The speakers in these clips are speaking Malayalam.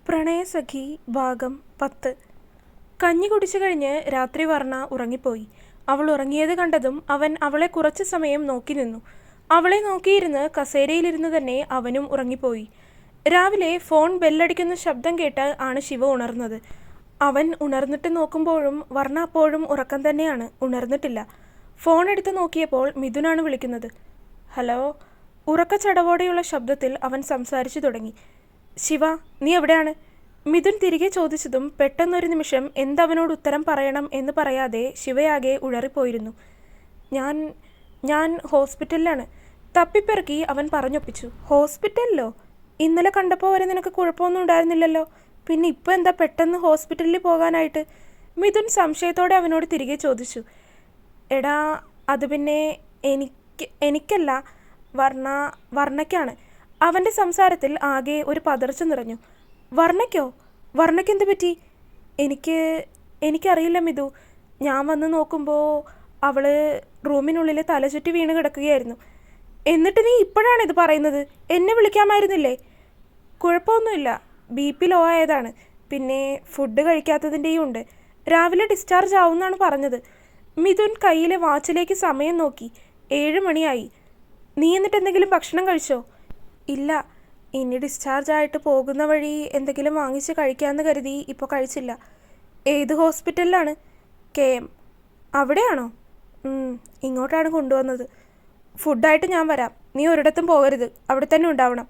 പ്രണയസഖി ഭാഗം 10. കഞ്ഞി കുടിച്ചു കഴിഞ്ഞ് രാത്രി വർണ്ണ ഉറങ്ങിപ്പോയി. അവൾ ഉറങ്ങിയത് കണ്ടതും അവൻ അവളെ കുറച്ചു സമയം നോക്കി നിന്നു. അവളെ നോക്കിയിരുന്ന് കസേരയിലിരുന്ന് തന്നെ അവനും ഉറങ്ങിപ്പോയി. രാവിലെ ഫോൺ ബെല്ലടിക്കുന്ന ശബ്ദം കേട്ട് ആണ് ശിവ ഉണർന്നത്. അവൻ ഉണർന്നിട്ട് നോക്കുമ്പോഴും വർണ്ണ അപ്പോഴും ഉറക്കം തന്നെയാണ്, ഉണർന്നിട്ടില്ല. ഫോൺ എടുത്ത് നോക്കിയപ്പോൾ മിഥുനാണ് വിളിക്കുന്നത്. ഹലോ. ഉറക്കച്ചടവോടെയുള്ള ശബ്ദത്തിൽ അവൻ സംസാരിച്ചു തുടങ്ങി. ശിവ, നീ എവിടെയാണ്? മിഥുൻ തിരികെ ചോദിച്ചതും പെട്ടെന്നൊരു നിമിഷം എന്തവനോട് ഉത്തരം പറയണം എന്ന് പറയാതെ ശിവയാകെ ഉഴറിപ്പോയിരുന്നു. ഞാൻ ഞാൻ ഹോസ്പിറ്റലിലാണ്. തപ്പിപ്പിറക്കി അവൻ പറഞ്ഞൊപ്പിച്ചു. ഹോസ്പിറ്റലിലോ? ഇന്നലെ കണ്ടപ്പോൾ വരെ നിനക്ക് കുഴപ്പമൊന്നും ഉണ്ടായിരുന്നില്ലല്ലോ, പിന്നെ ഇപ്പോൾ എന്താ പെട്ടെന്ന് ഹോസ്പിറ്റലിൽ പോകാനായിട്ട്? മിഥുൻ അവനോട് തിരികെ ചോദിച്ചു. എടാ, അത് പിന്നെ എനിക്കല്ല, വർണ്ണയ്ക്കാണ്. അവൻ്റെ സംസാരത്തിൽ ആകെ ഒരു പതർച്ച നിറഞ്ഞു. വർണ്ണയ്ക്കോ? വർണ്ണയ്ക്കെന്ത് പറ്റി? എനിക്കറിയില്ല മിഥു. ഞാൻ വന്ന് നോക്കുമ്പോൾ അവൾ റൂമിനുള്ളിൽ തലചുറ്റി വീണ് കിടക്കുകയായിരുന്നു. എന്നിട്ട് നീ ഇപ്പോഴാണിത് പറയുന്നത്? എന്നെ വിളിക്കാമായിരുന്നില്ലേ? കുഴപ്പമൊന്നുമില്ല, BP ലോ ആയതാണ്, പിന്നെ ഫുഡ് കഴിക്കാത്തതിൻ്റെയും ഉണ്ട്. രാവിലെ ഡിസ്ചാർജ് ആവുമെന്നാണ് പറഞ്ഞത്. മിഥുൻ കയ്യിലെ വാച്ചിലേക്ക് സമയം നോക്കി. 7 മണിയായി. നീ എന്നിട്ട് എന്തെങ്കിലും ഭക്ഷണം കഴിച്ചോ? ഇല്ല, ഇനി ഡിസ്ചാർജ് ആയിട്ട് പോകുന്ന വഴി എന്തെങ്കിലും വാങ്ങിച്ച് കഴിക്കാമെന്ന് കരുതി ഇപ്പോൾ കഴിച്ചില്ല. ഏത് ഹോസ്പിറ്റലിലാണ്? KM. അവിടെയാണോ? ഇങ്ങോട്ടാണ് കൊണ്ടുവന്നത്. ഫുഡായിട്ട് ഞാൻ വരാം, നീ ഒരിടത്തും പോകരുത്, അവിടെ തന്നെ ഉണ്ടാവണം.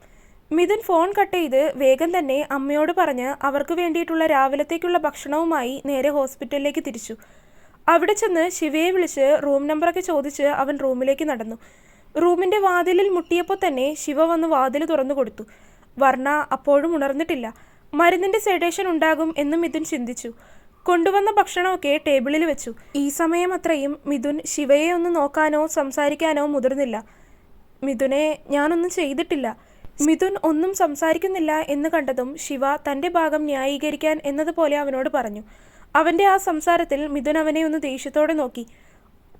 മിഥുൻ ഫോൺ കട്ട് ചെയ്ത് വേഗം തന്നെ അമ്മയോട് പറഞ്ഞ് അവർക്ക് വേണ്ടിയിട്ടുള്ള രാവിലത്തേക്കുള്ള ഭക്ഷണവുമായി നേരെ ഹോസ്പിറ്റലിലേക്ക് തിരിച്ചു. അവിടെ ചെന്ന് ശിവയെ വിളിച്ച് റൂം നമ്പറൊക്കെ ചോദിച്ച് അവൻ റൂമിലേക്ക് നടന്നു. റൂമിൻ്റെ വാതിലിൽ മുട്ടിയപ്പോൾ തന്നെ ശിവ വന്ന് വാതിൽ തുറന്നു കൊടുത്തു. വർണ്ണ അപ്പോഴും ഉണർന്നിട്ടില്ല. മരുന്നിൻ്റെ സെഡേഷൻ ഉണ്ടാകും എന്ന് മിഥുൻ ചിന്തിച്ചു. കൊണ്ടുവന്ന ഭക്ഷണമൊക്കെ ടേബിളിൽ വെച്ചു. ഈ സമയം അത്രയും മിഥുൻ ശിവയെ ഒന്ന് നോക്കാനോ സംസാരിക്കാനോ മുതിർന്നില്ല. മിഥുനെ, ഞാനൊന്നും ചെയ്തിട്ടില്ല. മിഥുൻ ഒന്നും സംസാരിക്കുന്നില്ല എന്ന് കണ്ടതും ശിവ തൻ്റെ ഭാഗം ന്യായീകരിക്കാൻ എന്നതുപോലെ അവനോട് പറഞ്ഞു. അവൻ്റെ ആ സംസാരത്തിൽ മിഥുൻ അവനെ ഒന്ന് ദേഷ്യത്തോടെ നോക്കി.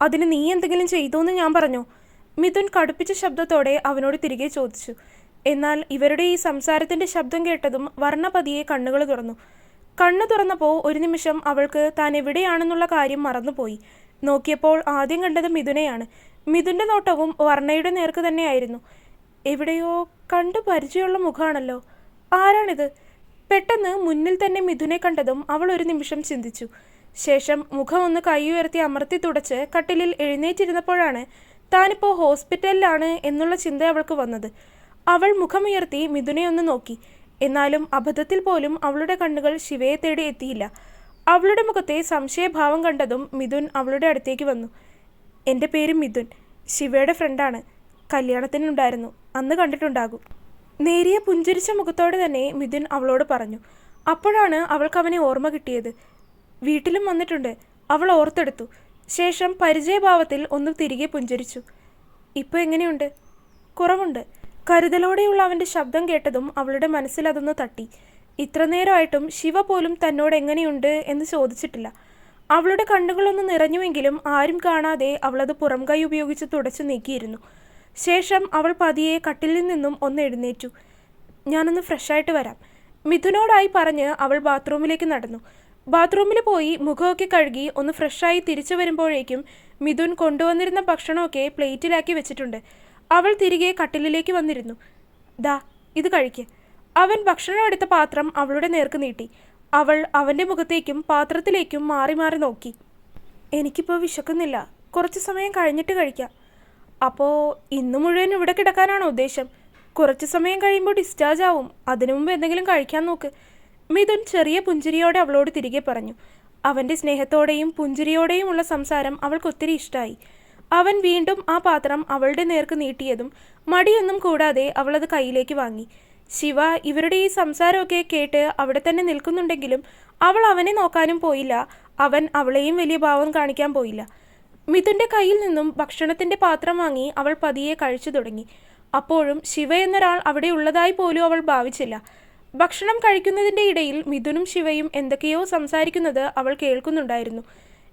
അതിന് നീ എന്തെങ്കിലും ചെയ്തോന്ന് ഞാൻ പറഞ്ഞോ? മിഥുൻ കടുപ്പിച്ച ശബ്ദത്തോടെ അവനോട് തിരികെ ചോദിച്ചു. എന്നാൽ ഇവരുടെ ഈ സംസാരത്തിൻ്റെ ശബ്ദം കേട്ടതും വർണ്ണ പതിയെ കണ്ണുകൾ തുറന്നു. കണ്ണു തുറന്നപ്പോൾ ഒരു നിമിഷം അവൾക്ക് താൻ എവിടെയാണെന്നുള്ള കാര്യം മറന്നുപോയി. നോക്കിയപ്പോൾ ആദ്യം കണ്ടത് മിഥുനെയാണ്. മിഥുൻ്റെ നോട്ടവും വർണ്ണയുടെ നേർക്ക് തന്നെയായിരുന്നു. എവിടെയോ കണ്ടു പരിചയമുള്ള മുഖമാണല്ലോ, ആരാണിത്? പെട്ടെന്ന് മുന്നിൽ തന്നെ മിഥുനെ കണ്ടതും അവൾ ഒരു നിമിഷം ചിന്തിച്ചു. ശേഷം മുഖം ഒന്ന് കൈ ഉയർത്തി അമർത്തി തുടച്ച് കട്ടിലിൽ എഴുന്നേറ്റിരുന്നപ്പോഴാണ് താനിപ്പോൾ ഹോസ്പിറ്റലിലാണ് എന്നുള്ള ചിന്ത അവൾക്ക് വന്നത്. അവൾ മുഖമുയർത്തി മിഥുനെ ഒന്ന് നോക്കി. എന്നാലും അബദ്ധത്തിൽ പോലും അവളുടെ കണ്ണുകൾ ശിവയെ തേടി എത്തിയില്ല. അവളുടെ മുഖത്തെ സംശയഭാവം കണ്ടതും മിഥുൻ അവളുടെ അടുത്തേക്ക് വന്നു. എൻ്റെ പേര് മിഥുൻ, ശിവയുടെ ഫ്രണ്ടാണ്. കല്യാണത്തിനുണ്ടായിരുന്നു, അന്ന് കണ്ടിട്ടുണ്ടാകും. നേരിയ പുഞ്ചിരിച്ച മുഖത്തോടെ തന്നെ മിഥുൻ അവളോട് പറഞ്ഞു. അപ്പോഴാണ് അവൾക്ക് അവനെ ഓർമ്മ കിട്ടിയത്. വീട്ടിലും വന്നിട്ടുണ്ട്, അവൾ ഓർത്തെടുത്തു. ശേഷം പരിചയഭാവത്തിൽ ഒന്ന് തിരികെ പുഞ്ചിരിച്ചു. ഇപ്പോൾ എങ്ങനെയുണ്ട്? കുറവുണ്ട്. കരുതലോടെയുള്ള അവൻ്റെ ശബ്ദം കേട്ടതും അവളുടെ മനസ്സിൽ അതൊന്ന് തട്ടി. ഇത്ര നേരമായിട്ടും ശിവ പോലും തന്നോട് എങ്ങനെയുണ്ട് എന്ന് ചോദിച്ചിട്ടില്ല. അവളുടെ കണ്ണുകളൊന്ന് നിറഞ്ഞുവെങ്കിലും ആരും കാണാതെ അവളത് പുറം കൈ ഉപയോഗിച്ച് തുടച്ചു നീക്കിയിരുന്നു. ശേഷം അവൾ പതിയെ കട്ടിലിൽ നിന്നും ഒന്ന് എഴുന്നേറ്റു. ഞാനൊന്ന് ഫ്രഷായിട്ട് വരാം, മിഥുനോടായി പറഞ്ഞ് അവൾ ബാത്റൂമിലേക്ക് നടന്നു. ബാത്റൂമിൽ പോയി മുഖമൊക്കെ കഴുകി ഒന്ന് ഫ്രഷായി തിരിച്ചു വരുമ്പോഴേക്കും മിഥുൻ കൊണ്ടുവന്നിരുന്ന ഭക്ഷണമൊക്കെ പ്ലേറ്റിലാക്കി വെച്ചിട്ടുണ്ട്. അവൾ തിരികെ കട്ടിലിലേക്ക് വന്നിരുന്നു. ദാ, ഇത് കഴിക്ക്. അവൻ ഭക്ഷണം എടുത്ത പാത്രം അവളുടെ നേർക്ക് നീട്ടി. അവൾ അവൻ്റെ മുഖത്തേക്കും പാത്രത്തിലേക്കും മാറി മാറി നോക്കി. എനിക്കിപ്പോൾ വിശക്കുന്നില്ല, കുറച്ച് സമയം കഴിഞ്ഞിട്ട് കഴിക്കാം. അപ്പോൾ ഇന്നു മുഴുവൻ ഇവിടെ കിടക്കാനാണോ ഉദ്ദേശം? കുറച്ച് സമയം കഴിയുമ്പോൾ ഡിസ്ചാർജ് ആവും, അതിനു മുമ്പ് എന്തെങ്കിലും കഴിക്കാൻ നോക്ക്. മിഥുൻ ചെറിയ പുഞ്ചിരിയോടെ അവളോട് തിരികെ പറഞ്ഞു. അവൻ്റെ സ്നേഹത്തോടെയും പുഞ്ചിരിയോടെയുമുള്ള സംസാരം അവൾക്കൊത്തിരി ഇഷ്ടമായി. അവൻ വീണ്ടും ആ പാത്രം അവളുടെ നേർക്ക് നീട്ടിയതും മടിയൊന്നും കൂടാതെ അവളത് കയ്യിലേക്ക് വാങ്ങി. ശിവ ഇവരുടെ ഈ സംസാരമൊക്കെ കേട്ട് അവിടെ തന്നെ നിൽക്കുന്നുണ്ടെങ്കിലും അവൾ അവനെ നോക്കാനും പോയില്ല, അവൻ അവളെയും വലിയ ഭാവം കാണിക്കാൻ പോയില്ല. മിഥുൻ്റെ കയ്യിൽ നിന്നും ഭക്ഷണത്തിൻ്റെ പാത്രം വാങ്ങി അവൾ പതിയെ കഴിച്ചു തുടങ്ങി. അപ്പോഴും ശിവ എന്നൊരാൾ അവിടെ ഉള്ളതായി പോലും അവൾ ഭാവിച്ചില്ല. ഭക്ഷണം കഴിക്കുന്നതിൻ്റെ ഇടയിൽ മിഥുനും ശിവയും എന്തൊക്കെയോ സംസാരിക്കുന്നത് അവൾ കേൾക്കുന്നുണ്ടായിരുന്നു.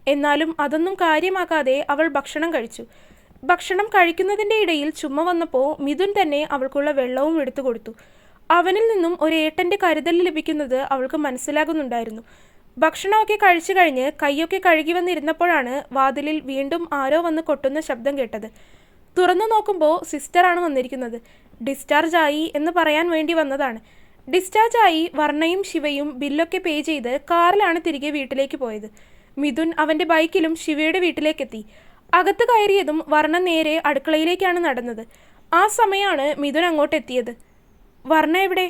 എന്നാലും അതൊന്നും കാര്യമാക്കാതെ അവൾ ഭക്ഷണം കഴിച്ചു. ഭക്ഷണം കഴിക്കുന്നതിൻ്റെ ഇടയിൽ ചുമ വന്നപ്പോൾ മിഥുൻ തന്നെ അവൾക്കുള്ള വെള്ളവും എടുത്തു കൊടുത്തു. അവനിൽ നിന്നും ഒരു ഏട്ടൻ്റെ കരുതൽ ലഭിക്കുന്നത് അവൾക്ക് മനസ്സിലാകുന്നുണ്ടായിരുന്നു. ഭക്ഷണമൊക്കെ കഴിച്ചു കഴിഞ്ഞ് കൈയൊക്കെ കഴുകി വന്നിരുന്നപ്പോഴാണ് വാതിലിൽ വീണ്ടും ആരോ വന്ന് കൊട്ടുന്ന ശബ്ദം കേട്ടത്. തുറന്നു നോക്കുമ്പോൾ സിസ്റ്ററാണ് വന്നിരിക്കുന്നത്. ഡിസ്ചാർജ് ആയി എന്ന് പറയാൻ വേണ്ടി വന്നതാണ്. ഡിസ്ചാർജ് ആയി വർണ്ണയും ശിവയും ബില്ലൊക്കെ പേ ചെയ്ത് കാറിലാണ് തിരികെ വീട്ടിലേക്ക് പോയത്. മിഥുൻ അവൻ്റെ ബൈക്കിലും ശിവയുടെ വീട്ടിലേക്കെത്തി. അകത്ത് കയറിയതും വർണ്ണ നേരെ അടുക്കളയിലേക്കാണ് നടന്നത്. ആ സമയമാണ് മിഥുൻ അങ്ങോട്ടെത്തിയത്. വർണ്ണ എവിടെ?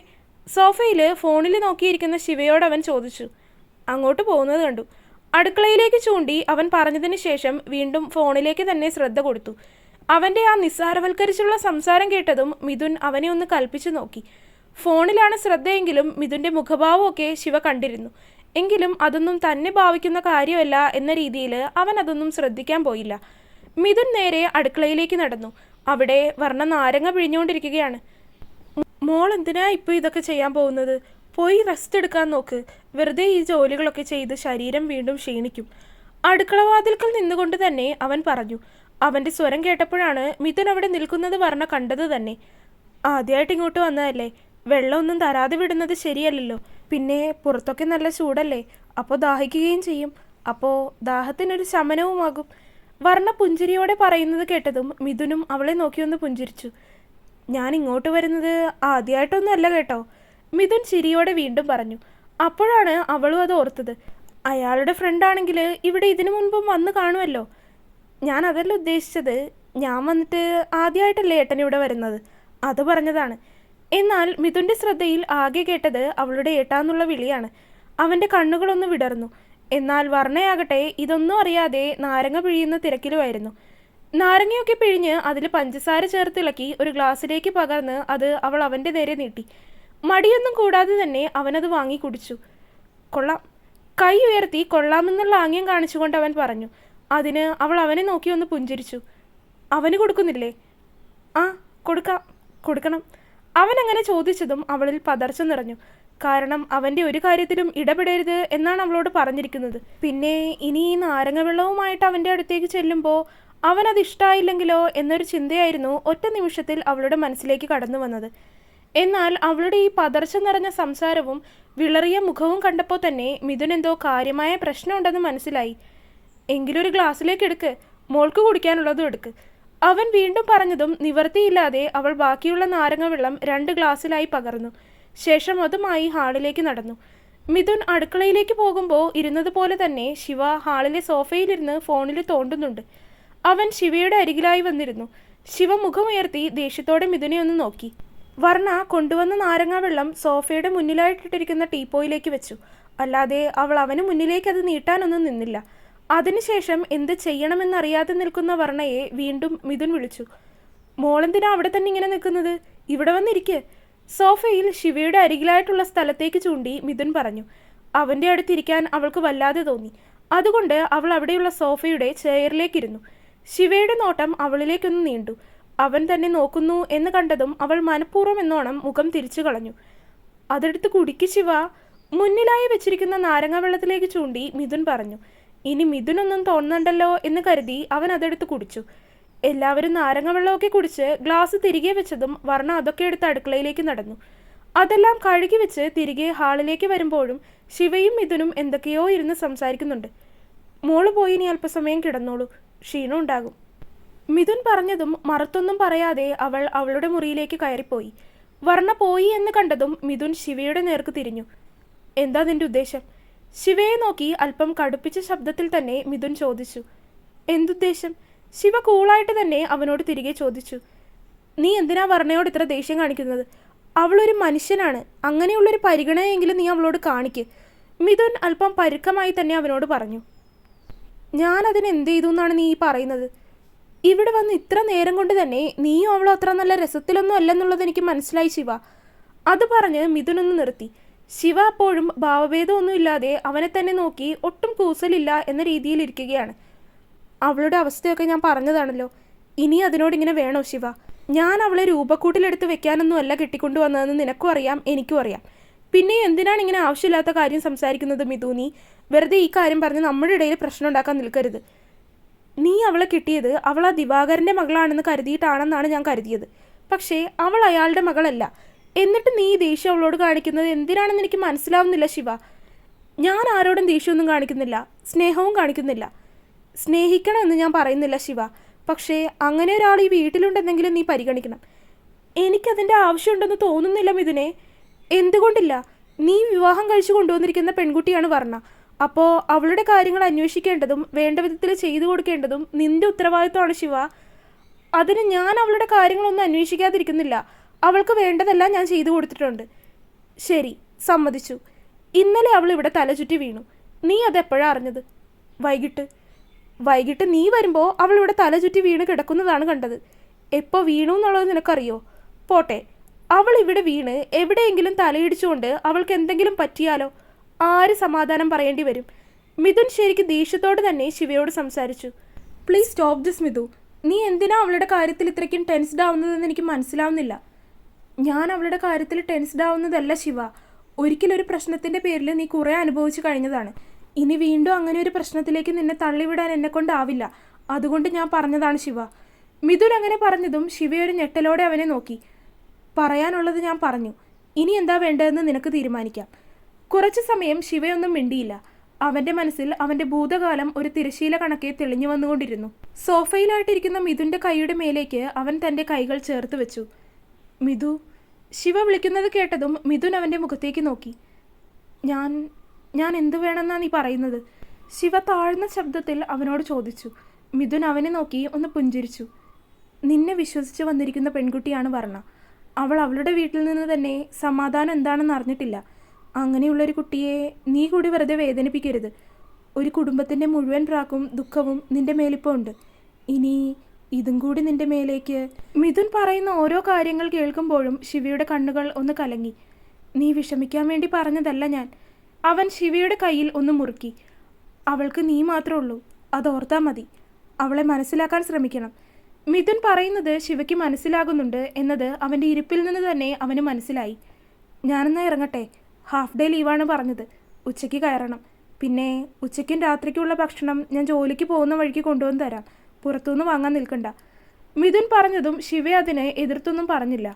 സോഫയിൽ ഫോണിൽ നോക്കിയിരിക്കുന്ന ശിവയോട് അവൻ ചോദിച്ചു. അങ്ങോട്ട് പോകുന്നത് കണ്ടു. അടുക്കളയിലേക്ക് ചൂണ്ടി അവൻ പറഞ്ഞതിന് ശേഷം വീണ്ടും ഫോണിലേക്ക് തന്നെ ശ്രദ്ധ കൊടുത്തു. അവൻ്റെ ആ നിസ്സാരവൽക്കരിച്ചുള്ള സംസാരം കേട്ടതും മിഥുൻ അവനെ ഒന്ന് കൽപ്പിച്ചു നോക്കി. ഫോണിലാണ് ശ്രദ്ധയെങ്കിലും മിഥുൻ്റെ മുഖഭാവമൊക്കെ ശിവ കണ്ടിരുന്നു. എങ്കിലും അതൊന്നും തന്നെ ഭാവിക്കുന്ന കാര്യമല്ല എന്ന രീതിയിൽ അവൻ അതൊന്നും ശ്രദ്ധിക്കാൻ പോയില്ല. മിഥുൻ നേരെ അടുക്കളയിലേക്ക് നടന്നു. അവിടെ വർണ്ണ നാരങ്ങ പിഴിഞ്ഞുകൊണ്ടിരിക്കുകയാണ്. മോൾ എന്തിനാ ഇപ്പോൾ ഇതൊക്കെ ചെയ്യാൻ പോകുന്നത്? പോയി റെസ്റ്റ് എടുക്കാൻ നോക്ക്. വെറുതെ ഈ ജോലികളൊക്കെ ചെയ്ത് ശരീരം വീണ്ടും ക്ഷീണിക്കും. അടുക്കളവാതിൽക്കൽ നിന്നുകൊണ്ട് തന്നെ അവൻ പറഞ്ഞു. അവൻ്റെ സ്വരം കേട്ടപ്പോഴാണ് മിഥുൻ അവിടെ നിൽക്കുന്നത് വർണ്ണ കണ്ടത് തന്നെ. ആദ്യമായിട്ട് ഇങ്ങോട്ട് വന്നതല്ലേ, വെള്ളമൊന്നും തരാതെ വിടുന്നത് ശരിയല്ലല്ലോ. പിന്നെ പുറത്തൊക്കെ നല്ല ചൂടല്ലേ, അപ്പോൾ ദാഹിക്കുകയും ചെയ്യും. അപ്പോൾ ദാഹത്തിനൊരു ശമനവുമാകും. വർണ്ണ പുഞ്ചിരിയോടെ പറയുന്നത് കേട്ടതും മിഥുനും അവളെ നോക്കിയൊന്ന് പുഞ്ചിരിച്ചു. ഞാൻ ഇങ്ങോട്ട് വരുന്നത് ആദ്യമായിട്ടൊന്നും അല്ല കേട്ടോ, മിഥുൻ ചിരിയോടെ വീണ്ടും പറഞ്ഞു. അപ്പോഴാണ് അവളും അത് ഓർത്തത്. അയാളുടെ ഫ്രണ്ടാണെങ്കിൽ ഇവിടെ ഇതിനു മുൻപും വന്ന് കാണുമല്ലോ. ഞാൻ അതല്ല ഉദ്ദേശിച്ചത്. ഞാൻ വന്നിട്ട് ആദ്യമായിട്ടല്ലേ ഏട്ടനിവിടെ വരുന്നത്, അത് പറഞ്ഞതാണ്. എന്നാൽ മിഥുൻ്റെ ശ്രദ്ധയിൽ ആകെ കേട്ടത് അവളുടെ ഏട്ടാന്നുള്ള വിളിയാണ്. അവൻ്റെ കണ്ണുകളൊന്ന് വിടർന്നു. എന്നാൽ വർണ്ണയാകട്ടെ ഇതൊന്നും അറിയാതെ നാരങ്ങ പിഴിയുന്ന തിരക്കിലുമായിരുന്നു. നാരങ്ങയൊക്കെ പിഴിഞ്ഞ് അതിൽ പഞ്ചസാര ചേർത്തിളക്കി ഒരു ഗ്ലാസ്സിലേക്ക് പകർന്ന് അത് അവൾ അവൻ്റെ നേരെ നീട്ടി. മടിയൊന്നും കൂടാതെ തന്നെ അവനത് വാങ്ങി കുടിച്ചു. കൊള്ളാം. കൈ ഉയർത്തി കൊള്ളാമെന്നുള്ള ആംഗ്യം കാണിച്ചുകൊണ്ട് അവൻ പറഞ്ഞു. അതിന് അവൾ അവനെ നോക്കി ഒന്ന് പുഞ്ചിരിച്ചു. അവന് കൊടുക്കുന്നില്ലേ? ആ, കൊടുക്കണം. അവൻ അങ്ങനെ ചോദിച്ചതും അവളിൽ പതർച്ച നിറഞ്ഞു. കാരണം അവൻ്റെ ഒരു കാര്യത്തിലും ഇടപെടരുത് എന്നാണ് അവളോട് പറഞ്ഞിരിക്കുന്നത്. പിന്നെ ഇനി ഈ നാരങ്ങ വെള്ളവുമായിട്ട് അവൻ്റെ അടുത്തേക്ക് ചെല്ലുമ്പോൾ അവനത് ഇഷ്ടമായില്ലെങ്കിലോ എന്നൊരു ചിന്തയായിരുന്നു ഒറ്റ നിമിഷത്തിൽ അവളുടെ മനസ്സിലേക്ക് കടന്നു വന്നത്. എന്നാൽ അവളുടെ ഈ പതർച്ച നിറഞ്ഞ സംസാരവും വിളറിയ മുഖവും കണ്ടപ്പോൾ തന്നെ മിഥുൻ എന്തോ കാര്യമായ പ്രശ്നമുണ്ടെന്ന് മനസ്സിലായി. എങ്കിലൊരു ഗ്ലാസ്സിലേക്ക് എടുക്ക്, മോൾക്ക് കുടിക്കാനുള്ളതും എടുക്ക്. അവൻ വീണ്ടും പറഞ്ഞതും നിവർത്തിയില്ലാതെ അവൾ ബാക്കിയുള്ള നാരങ്ങ വെള്ളം 2 ഗ്ലാസ്സിലായി പകർന്നു. ശേഷം അതുമായി ഹാളിലേക്ക് നടന്നു. മിഥുൻ അടുക്കളയിലേക്ക് പോകുമ്പോൾ ഇരുന്നതുപോലെ തന്നെ ശിവ ഹാളിലെ സോഫയിലിരുന്ന് ഫോണിൽ തോണ്ടുന്നുണ്ട്. അവൻ ശിവയുടെ അരികിലായി വന്നിരുന്നു. ശിവ മുഖമുയർത്തി ദേഷ്യത്തോടെ മിഥുനെ ഒന്ന് നോക്കി. വർണ്ണ കൊണ്ടുവന്ന നാരങ്ങ വെള്ളം സോഫയുടെ മുന്നിലായിട്ടിട്ടിരിക്കുന്ന ടീപ്പോയിലേക്ക് വെച്ചു. അല്ലാതെ അവൾ അവന് മുന്നിലേക്ക് അത് നീട്ടാനൊന്നും നിന്നില്ല. അതിനുശേഷം എന്ത് ചെയ്യണമെന്നറിയാതെ നിൽക്കുന്ന വർണ്ണയെ വീണ്ടും മിഥുൻ വിളിച്ചു. മോളെന്തിനാ അവിടെ തന്നെ ഇങ്ങനെ നിൽക്കുന്നത്? ഇവിടെ വന്നിരിക്ക്. സോഫയിൽ ശിവയുടെ അരികിലായിട്ടുള്ള സ്ഥലത്തേക്ക് ചൂണ്ടി മിഥുൻ പറഞ്ഞു. അവൻ്റെ അടുത്തിരിക്കാൻ അവൾക്ക് വല്ലാതെ തോന്നി. അതുകൊണ്ട് അവൾ അവിടെയുള്ള സോഫയുടെ ചെയറിലേക്കിരുന്നു. ശിവയുടെ നോട്ടം അവളിലേക്കൊന്ന് നീണ്ടു. അവൻ തന്നെ നോക്കുന്നു എന്ന് കണ്ടതും അവൾ മനഃപൂർവ്വം എന്നോണം മുഖം തിരിച്ചു കളഞ്ഞു. അതെടുത്ത് കുടിക്ക് ശിവ. മുന്നിലായി വെച്ചിരിക്കുന്ന നാരങ്ങ വെള്ളത്തിലേക്ക് ചൂണ്ടി മിഥുൻ പറഞ്ഞു. ഇനി മിഥുനൊന്നും തോന്നണ്ടല്ലോ എന്ന് കരുതി അവൻ അതെടുത്ത് കുടിച്ചു. എല്ലാവരും നാരങ്ങ വെള്ളമൊക്കെ കുടിച്ച് ഗ്ലാസ് തിരികെ വെച്ചതും വർണ്ണ അതൊക്കെ എടുത്ത് അടുക്കളയിലേക്ക് നടന്നു. അതെല്ലാം കഴുകി വെച്ച് തിരികെ ഹാളിലേക്ക് വരുമ്പോഴും ശിവയും മിഥുനും എന്തൊക്കെയോ ഇരുന്ന് സംസാരിക്കുന്നുണ്ട്. മോള് പോയി ഇനി അല്പസമയം കിടന്നോളൂ, ക്ഷീണം ഉണ്ടാകും. മിഥുൻ പറഞ്ഞതും മറുത്തൊന്നും പറയാതെ അവൾ അവളുടെ മുറിയിലേക്ക് കയറിപ്പോയി. വർണ്ണ പോയി എന്ന് കണ്ടതും മിഥുൻ ശിവയുടെ നേർക്ക് തിരിഞ്ഞു. എന്താ നിന്റെ ഉദ്ദേശം? ശിവയെ നോക്കി അല്പം കടുപ്പിച്ച ശബ്ദത്തിൽ തന്നെ മിഥുൻ ചോദിച്ചു. എന്തുദ്ദേശം? ശിവ കൂളായിട്ട് തന്നെ അവനോട് തിരികെ ചോദിച്ചു. നീ എന്തിനാ വർണ്ണയോട് ഇത്ര ദേഷ്യം കാണിക്കുന്നത്? അവളൊരു മനുഷ്യനാണ്. അങ്ങനെയുള്ളൊരു പരിഗണനയെങ്കിലും നീ അവളോട് കാണിക്ക്. മിഥുൻ അല്പം പരുക്കമായി തന്നെ അവനോട് പറഞ്ഞു. ഞാൻ അതിന് എന്ത് ചെയ്തു എന്നാണ് നീ പറയുന്നത്? ഇവിടെ വന്ന് ഇത്ര നേരം കൊണ്ട് തന്നെ നീയും അവളോ അത്ര നല്ല രസത്തിലൊന്നും അല്ലെന്നുള്ളത് എനിക്ക് മനസ്സിലായി ശിവ. അത് പറഞ്ഞ് മിഥുനൊന്ന് നിർത്തി. ശിവ അപ്പോഴും ഭാവഭേദമൊന്നും ഇല്ലാതെ അവനെ തന്നെ നോക്കി ഒട്ടും കൂസലില്ല എന്ന രീതിയിലിരിക്കുകയാണ്. അവളുടെ അവസ്ഥയൊക്കെ ഞാൻ പറഞ്ഞതാണല്ലോ. ഇനി അതിനോടിങ്ങനെ വേണോ ശിവ? ഞാൻ അവളെ രൂപക്കൂട്ടിലെടുത്ത് വെക്കാനൊന്നും അല്ല കെട്ടിക്കൊണ്ടുവന്നതെന്ന് നിനക്കും അറിയാം, എനിക്കും അറിയാം. പിന്നെ എന്തിനാണ് ഇങ്ങനെ ആവശ്യമില്ലാത്ത കാര്യം സംസാരിക്കുന്നത് മിഥു? നീ വെറുതെ ഈ കാര്യം പറഞ്ഞ് നമ്മുടെ ഇടയിൽ പ്രശ്നം ഉണ്ടാക്കാൻ നിൽക്കരുത്. നീ അവളെ കിട്ടിയത് അവൾ ആ ദിവാകരൻ്റെ മകളാണെന്ന് കരുതിയിട്ടാണെന്നാണ് ഞാൻ കരുതിയത്. പക്ഷേ അവൾ അയാളുടെ മകളല്ല. എന്നിട്ട് നീ ദേഷ്യം അവളോട് കാണിക്കുന്നത് എന്തിനാണെന്ന് എനിക്ക് മനസ്സിലാവുന്നില്ല ശിവ. ഞാൻ ആരോടും ദേഷ്യമൊന്നും കാണിക്കുന്നില്ല, സ്നേഹവും കാണിക്കുന്നില്ല. സ്നേഹിക്കണമെന്ന് ഞാൻ പറയുന്നില്ല ശിവ. പക്ഷേ അങ്ങനെ ഒരാൾ ഈ വീട്ടിലുണ്ടെന്നെങ്കിലും നീ പരിഗണിക്കണം. എനിക്കതിൻ്റെ ആവശ്യമുണ്ടെന്ന് തോന്നുന്നില്ല മിഥുനെ. എന്തുകൊണ്ടില്ല? നീ വിവാഹം കഴിച്ചു കൊണ്ടുവന്നിരിക്കുന്ന പെൺകുട്ടിയാണ് വർണ്ണ. അപ്പോൾ അവളുടെ കാര്യങ്ങൾ അന്വേഷിക്കേണ്ടതും വേണ്ട വിധത്തിൽ ചെയ്തു കൊടുക്കേണ്ടതും നിന്റെ ഉത്തരവാദിത്വമാണ് ശിവ. അതിന് ഞാൻ അവളുടെ കാര്യങ്ങളൊന്നും അന്വേഷിക്കാതിരിക്കുന്നില്ല. അവൾക്ക് വേണ്ടതെല്ലാം ഞാൻ ചെയ്തു കൊടുത്തിട്ടുണ്ട്. ശരി, സമ്മതിച്ചു. ഇന്നലെ അവൾ ഇവിടെ തലചുറ്റി വീണു. നീ അതെപ്പോഴാണ് അറിഞ്ഞത്? വൈകിട്ട് നീ വരുമ്പോൾ അവൾ ഇവിടെ തലചുറ്റി വീണ് കിടക്കുന്നതാണ് കണ്ടത്. എപ്പോൾ വീണു എന്നുള്ളത് നിനക്കറിയോ? പോട്ടെ, അവൾ ഇവിടെ വീണ് എവിടെയെങ്കിലും തലയിടിച്ചുകൊണ്ട് അവൾക്ക് എന്തെങ്കിലും പറ്റിയാലോ? ആര് സമാധാനം പറയേണ്ടി വരും? മിഥുൻ ശരിക്ക് ദേഷ്യത്തോടെ തന്നെ ശിവയോട് സംസാരിച്ചു. Please stop this Mithu. നീ എന്തിനാ അവളുടെ കാര്യത്തിൽ ഇത്രയ്ക്കും ടെൻസ്ഡ് ആവുന്നതെന്ന് എനിക്ക് മനസ്സിലാവുന്നില്ല. ഞാൻ അവളുടെ കാര്യത്തിൽ ടെൻസ്ഡ് ആവുന്നതല്ല ശിവ. ഒരിക്കലൊരു പ്രശ്നത്തിൻ്റെ പേരിൽ നീ കുറേ അനുഭവിച്ചു കഴിഞ്ഞതാണ്. ഇനി വീണ്ടും അങ്ങനെ ഒരു പ്രശ്നത്തിലേക്ക് നിന്നെ തള്ളിവിടാൻ എന്നെക്കൊണ്ടാവില്ല. അതുകൊണ്ട് ഞാൻ പറഞ്ഞതാണ് ശിവ. മിഥുൻ അങ്ങനെ പറഞ്ഞതും ശിവയൊരു ഞെട്ടലോടെ അവനെ നോക്കി. പറയാനുള്ളത് ഞാൻ പറഞ്ഞു. ഇനി എന്താ വേണ്ടതെന്ന് നിനക്ക് തീരുമാനിക്കാം. കുറച്ചു സമയം ശിവയൊന്നും മിണ്ടിയില്ല. അവൻ്റെ മനസ്സിൽ അവൻ്റെ ഭൂതകാലം ഒരു തിരശീല കണക്കെ തെളിഞ്ഞു വന്നുകൊണ്ടിരുന്നു. സോഫയിലായിട്ടിരിക്കുന്ന മിഥുൻ്റെ കൈയുടെ മേലേക്ക് അവൻ തൻ്റെ കൈകൾ ചേർത്ത് വെച്ചു. മിഥു. ശിവ വിളിക്കുന്നത് കേട്ടതും മിഥുൻ അവൻ്റെ മുഖത്തേക്ക് നോക്കി. ഞാൻ എന്തു വേണമെന്നാ നീ പറയുന്നത്? ശിവ താഴ്ന്ന ശബ്ദത്തിൽ അവനോട് ചോദിച്ചു. മിഥുൻ അവനെ നോക്കി ഒന്ന് പുഞ്ചിരിച്ചു. നിന്നെ വിശ്വസിച്ച് വന്നിരിക്കുന്ന പെൺകുട്ടിയാണ് വർണ്ണ. അവൾ അവളുടെ വീട്ടിൽ നിന്ന് തന്നെ സമാധാനം എന്താണെന്ന് അറിഞ്ഞിട്ടില്ല. അങ്ങനെയുള്ളൊരു കുട്ടിയെ നീ കൂടി വെറുതെ വേദനിപ്പിക്കരുത്. ഒരു കുടുംബത്തിൻ്റെ മുഴുവൻ പ്രാക്കും ദുഃഖവും നിന്റെ മേലിപ്പോൾ ഉണ്ട്. ഇനി ഇതും കൂടി നിന്റെ മേലേക്ക്. മിഥുൻ പറയുന്ന ഓരോ കാര്യങ്ങൾ കേൾക്കുമ്പോഴും ശിവയുടെ കണ്ണുകൾ ഒന്ന് കലങ്ങി. നീ വിഷമിക്കാൻ വേണ്ടി പറഞ്ഞതല്ല ഞാൻ. അവൻ ശിവയുടെ കയ്യിൽ ഒന്ന് മുറുക്കി. അവൾക്ക് നീ മാത്രമേ ഉള്ളൂ, അതോർത്താൽ മതി. അവളെ മനസ്സിലാക്കാൻ ശ്രമിക്കണം. മിഥുൻ പറയുന്നത് ശിവയ്ക്ക് മനസ്സിലാകുന്നുണ്ട് എന്നത് അവൻ്റെ ഇരിപ്പിൽ നിന്ന് തന്നെ അവന് മനസ്സിലായി. ഞാനെന്നാ ഇറങ്ങട്ടെ. ഹാഫ് ഡേ ലീവാണ് പറഞ്ഞത്. ഉച്ചയ്ക്ക് കയറണം. പിന്നെ ഉച്ചയ്ക്കും രാത്രിക്കുള്ള ഭക്ഷണം ഞാൻ ജോലിക്ക് പോകുന്ന വഴിക്ക് കൊണ്ടുവന്ന് തരാം. പുറത്തുനിന്ന് വാങ്ങാൻ നിൽക്കണ്ട. മിഥുൻ പറഞ്ഞതും ശിവ അതിന് എതിർത്തൊന്നും പറഞ്ഞില്ല.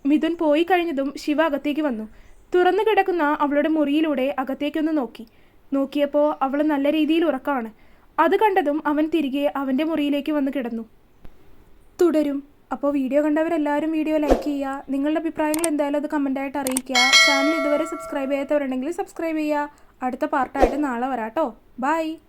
മിഥുൻ പോയി കഴിഞ്ഞതും ശിവ അകത്തേക്ക് വന്നു. തുറന്നു കിടക്കുന്ന അവളുടെ മുറിയിലൂടെ അകത്തേക്കൊന്ന് നോക്കിയപ്പോൾ അവൾ നല്ല രീതിയിൽ ഉറക്കമാണ്. അത് കണ്ടതും അവൻ തിരികെ അവൻ്റെ മുറിയിലേക്ക് വന്ന് കിടന്നു. തുടരും. അപ്പോൾ വീഡിയോ കണ്ടവരെല്ലാവരും വീഡിയോ ലൈക്ക് ചെയ്യുക. നിങ്ങളുടെ അഭിപ്രായങ്ങൾ എന്തായാലും അത് കമൻറ്റായിട്ട് അറിയിക്കുക. ചാനൽ ഇതുവരെ സബ്സ്ക്രൈബ് ചെയ്യാത്തവരുണ്ടെങ്കിൽ സബ്സ്ക്രൈബ് ചെയ്യുക. അടുത്ത പാർട്ടായിട്ട് നാളെ വരാട്ടോ. ബൈ.